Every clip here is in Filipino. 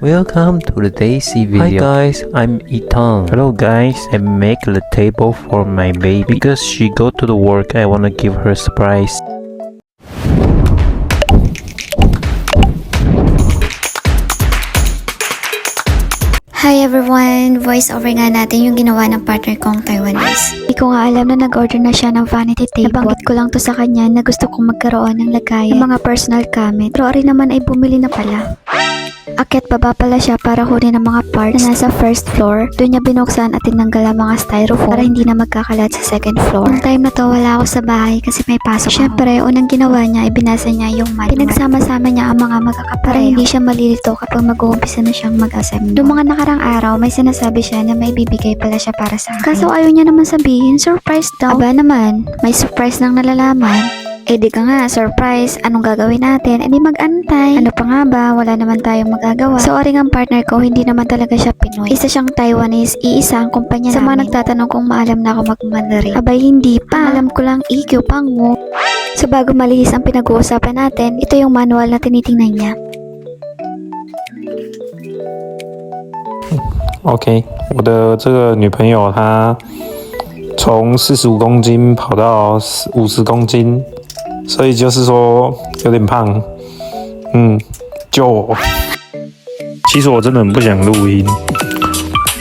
Welcome to the Daisy video. Hi guys, I'm Ethan. Hello guys, I make the table for my baby. Because she go to the work, I wanna give her a surprise. Hi everyone! Voice over nga natin yung ginawa ng partner kong Taiwanese. Hindi ko nga alam na nag-order na siya ng vanity table. Nabanggit ko lang to sa kanya na gusto kong magkaroon ng lagayan ng mga personal gamit. Pero ari naman ay bumili na pala. Akyat baba pala siya para kunin ang mga parts na nasa first floor. Doon niya binuksan at tinanggal ang mga styrofoam para hindi na magkakalat sa second floor. Noong time na to wala ako sa bahay kasi may pasok. Syempre, unang ginawa niya ay binasa niya yung manual. Pinagsama-sama niya ang mga magkakapareho para hindi siya malilito kapag mag-uumpisa na siyang mag-assemble. Noong mga nakarang araw, may sinasabi siya na may bibigay pala siya para sa akin. Kaso ayaw niya naman sabihin, surprise daw. Aba naman, may surprise nang nalalaman. Eh di ka nga, surprise, anong gagawin natin? Eh di mag-antay. Ano pa nga ba? Wala naman tayong magagawa. So, oring ang partner ko, hindi naman talaga siya Pinoy. Isa siyang Taiwanese, iisa ang kumpanya namin. Sa mga nagtatanong kung maalam na ako mag-Mandarin. Abay, hindi pa. Alam ko lang, EQ, pango. So, bago malihis ang pinag-uusapan natin, ito yung manual na tinitingnan niya. OK， 我的这个女朋友她从45公斤跑到50公斤，所以就是说有点胖。救我！其实我真的很不想录音，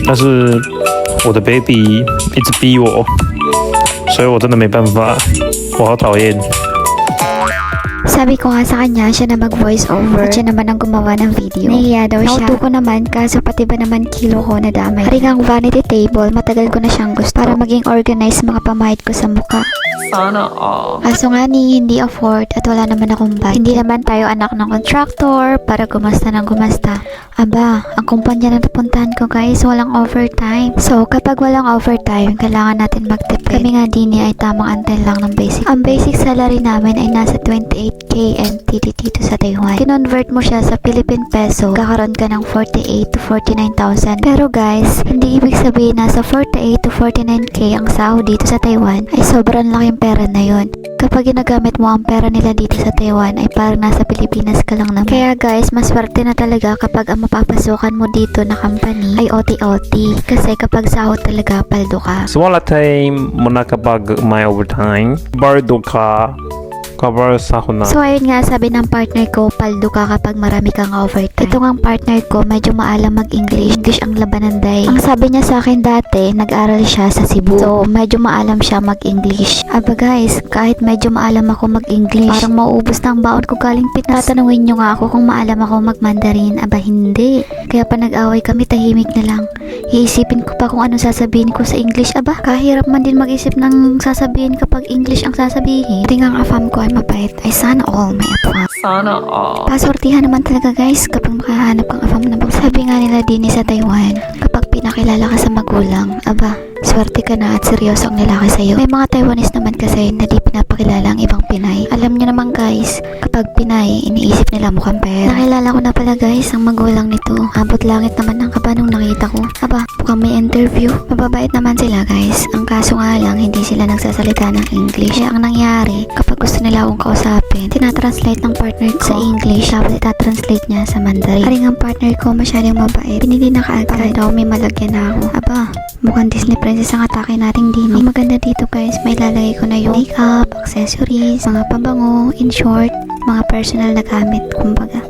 但是我的 baby 一直逼我，所以我真的没办法，我好讨厌。 Sabi ko nga sa kanya, siya na mag-voice over at siya naman ang gumawa ng video. Nahiya daw siya. Nauto ko naman, kaso pati ba naman kilo ko na damay. Haring vanity table, matagal ko na siyang gusto para maging organized mga pamahid ko sa mukha. Sana all. Kaso nga hindi afford at wala naman akong budget. Hindi naman tayo anak ng contractor para gumasta ng gumasta. Aba, ang kumpanya na napuntahan ko guys, walang overtime. So, kapag walang overtime, kailangan natin magtipid. Kami nga din ay tamang antel lang ng basic. Ang basic salary namin ay nasa 28k NT dito sa Taiwan. Kinonvert mo siya sa Philippine peso, kakaroon ka ng 48 to 49,000. Pero guys, hindi ibig sabihin na sa 48 to 49k ang sahod dito sa Taiwan ay sobrang laking pera na yon. Kapag ginagamit mo ang pera nila dito sa Taiwan ay parang nasa Pilipinas ka lang naman. Kaya guys, maswerte na talaga kapag ang mapapasukan mo dito na company ay OT-OT. Kasi kapag sahod talaga, paldo ka. Semua latay muna kapag may overtime, bardo ka, kapag sahod na. So ayun nga, sabi ng partner ko, paldo ka kapag marami kang overtime. Ito nga partner ko, medyo maalam mag-English. English ang labanan day. Ang sabi niya sa akin dati, nag-aral siya sa Cebu. So medyo maalam siya mag-English. Aba guys, kahit medyo maalam ako mag-English, parang mauubos na ang baon ko galing Pinas. Tatanungin niyo nga ako kung maalam ako mag-Mandarin. Aba hindi. Kaya pa nag-away kami, tahimik na lang. Iisipin ko pa kung ano sasabihin ko sa English. Aba, kahirap man din mag-isip ng sasabihin kapag English ang sasabihin. Tingnan ang afam ko ay mabait. Ay sana all may afam. Sana all. Pasortihan naman talaga guys kapag makahanap kang afam na bang. Sabi nga nila din sa Taiwan, kapag pinakilala ka sa magulang, aba, swerte ka na at seryoso ang lalaki sa'yo. May mga Taiwanese naman kasi na di pinapakilala ang ibang Pinay. Alam niyo naman guys, kapag Pinay, iniisip nila mukhang pera. Nakilala ko na pala guys ang magulang nito. Abot langit naman ng kaba nung nakita ko. Aba, mukhang may interview. Mababait naman sila guys. Ang kaso nga lang, hindi sila nagsasalita ng English. Kaya ang nangyari, kapag gusto nila akong kausapin, tinatranslate ng partner ko sa English, tapos itatranslate niya sa Mandarin. Haring ang partner ko masyadong mabait. Pinili na kaagad para daw may malagyan na ako. Aba, mukhang Disney princess ang atake nating din. Ang maganda dito guys, may lalagay ko na yung makeup, accessories, mga pabango, in short, mga personal na gamit, kumbaga.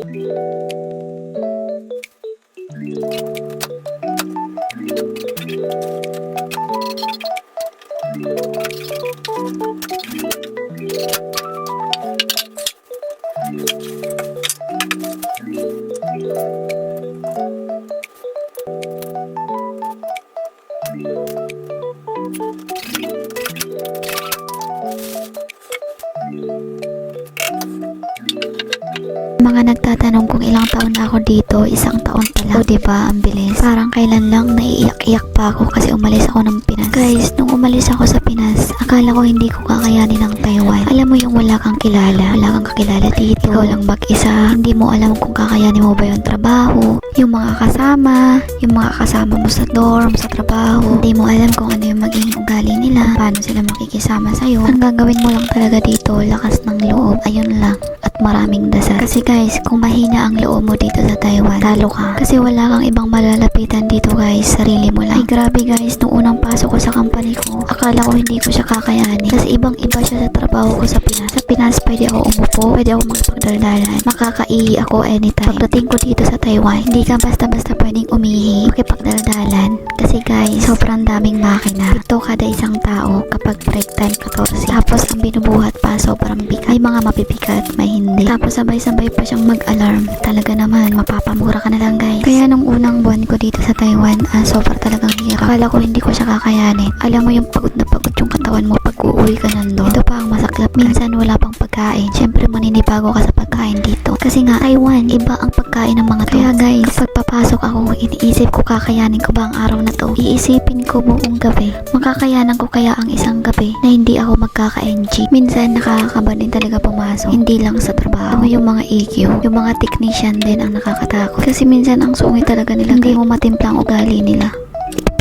Mga nagtatanong kung ilang taon na ako dito, isang taon pa lang. O diba, ang bilis. Parang kailan lang naiiyak-iyak pa ako kasi umalis ako ng Pinas. Guys, nung umalis ako sa Pinas, akala ko hindi ko kakayanin ng Taiwan. Alam mo yung wala kang kilala, wala kang kakilala dito. Ikaw lang mag-isa, hindi mo alam kung kakayanin mo ba yung trabaho, yung mga kasama mo sa dorm, sa trabaho. Hindi mo alam kung ano yung magiging ugali nila, paano sila makikisama sa'yo. Ang gagawin mo lang talaga dito, lakas ng loob, ayun lang, at maraming dasal. Kasi guys, kung mahina ang loob mo dito sa Taiwan, talo ka. Kasi wala kang ibang malalapitan dito guys, sarili mo lang. Ay grabe guys, nung unang pasok ko sa company ko, akala ko hindi ko siya kakayanin. Kasi ibang iba siya sa trabaho ko sa Pinas. Sa Pinas, pwede ako umupo, pwede ako magpagdaldalan, makakaihi ako anytime. Pagdating ko dito sa Taiwan, hindi ka basta-basta pwedeng umihi, makipagdaldalan. Kasi guys, sobrang daming makina. Ito kada isang tao kapag break time 14. Tapos ang binubuhat pa sobrang bigat. May mga mabibigat, may hindi. Tapos sabay-sabay pa siyang mag-alarm. Talaga naman, mapapamura ka na lang guys. Kaya nung unang buwan ko dito sa Taiwan, sobrang talagang hirap. Akala ko hindi ko siya kakayanin. Alam mo yung pagod na pagod yung katawan mo pag uuwi ka nandun. Ito pa ang masaklap. Minsan wala pang pagkain. Siyempre maninibago ka sa pagkain dito. Kasi nga, Taiwan, iba ang pagkain ng mga to. Kaya guys, kapag papasok ako, iniisip ko kakayanin ko ba ang araw na to. Iisipin ko buong gabi. Makakayanan ko kaya ang isang gabi na hindi ako magkaka-NG. Minsan nakakakaba din talaga pumasok. Hindi lang sa trabaho. Yung mga EQ, yung mga technician din ang nakakatakot. Kasi minsan ang sungit talaga nila. Hindi mo matimpla ang ugali nila.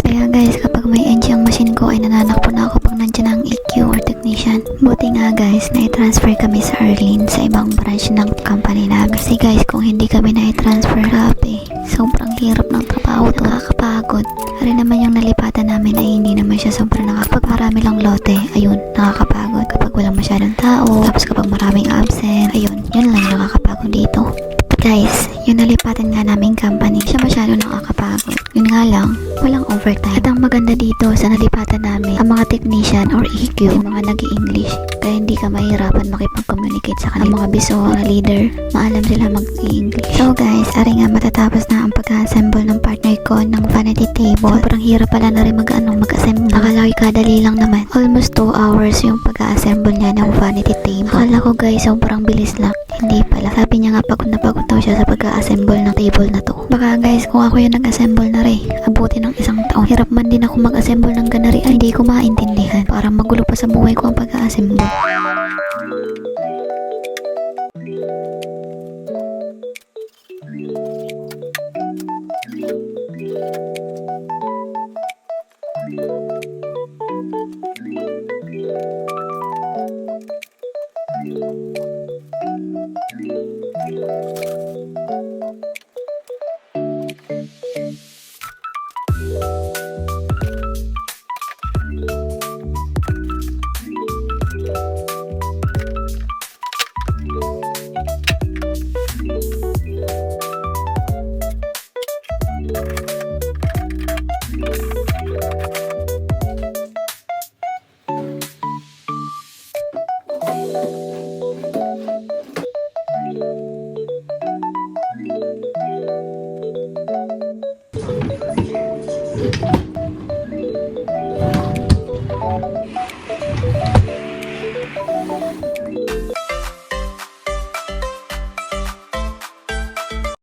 Kaya guys, kapag may NG ang machine ko ay nananakpo na ako pag nandiyan ang EQ or technician. Buti nga guys, na-transfer kami sa Arlene sa ibang branch ng company namin. Kasi guys, kung hindi kami na-transfer, grabe, sobrang hirap ng trabaho to. Nakakapagod. Ari naman yung nalipatan namin ay hindi naman siya sobrang nakakapag marami lang lote, ayun, nakakapagod. Kapag walang masyadong tao, tapos kapag maraming absent, ayun, yan lang yung nakakapagod dito. Guys, yung nalipatan nga naming company, siya masyado nakakapagod. Yun nga lang, walang overtime. At ang maganda dito sa nalipatan namin, ang mga technician or EQ, yung mga nag-i-English. Kaya hindi ka mahirapan makipag-communicate sa kanila. Ang mga biso, mga leader, maalam sila mag-i-English. So guys, ari nga matatapos na ang pag-assemble ng partner ko ng vanity table. Sobrang hirap pala na rin mag-assemble. Akala ko kadali lang naman. Almost 2 hours yung pag-assemble niya ng vanity table. Akala ko guys, sobrang bilis lang. Hindi pala. Sabi niya nga pagod na pagod daw siya sa pag-assemble ng table na to. Baka guys, kung ako yung nag-assemble na rin, abuti ng 1 taon. Hirap man din ako mag-assemble ng ganari ay hindi ko maintindihan. Parang magulo pa sa buhay ko ang pag-assemble.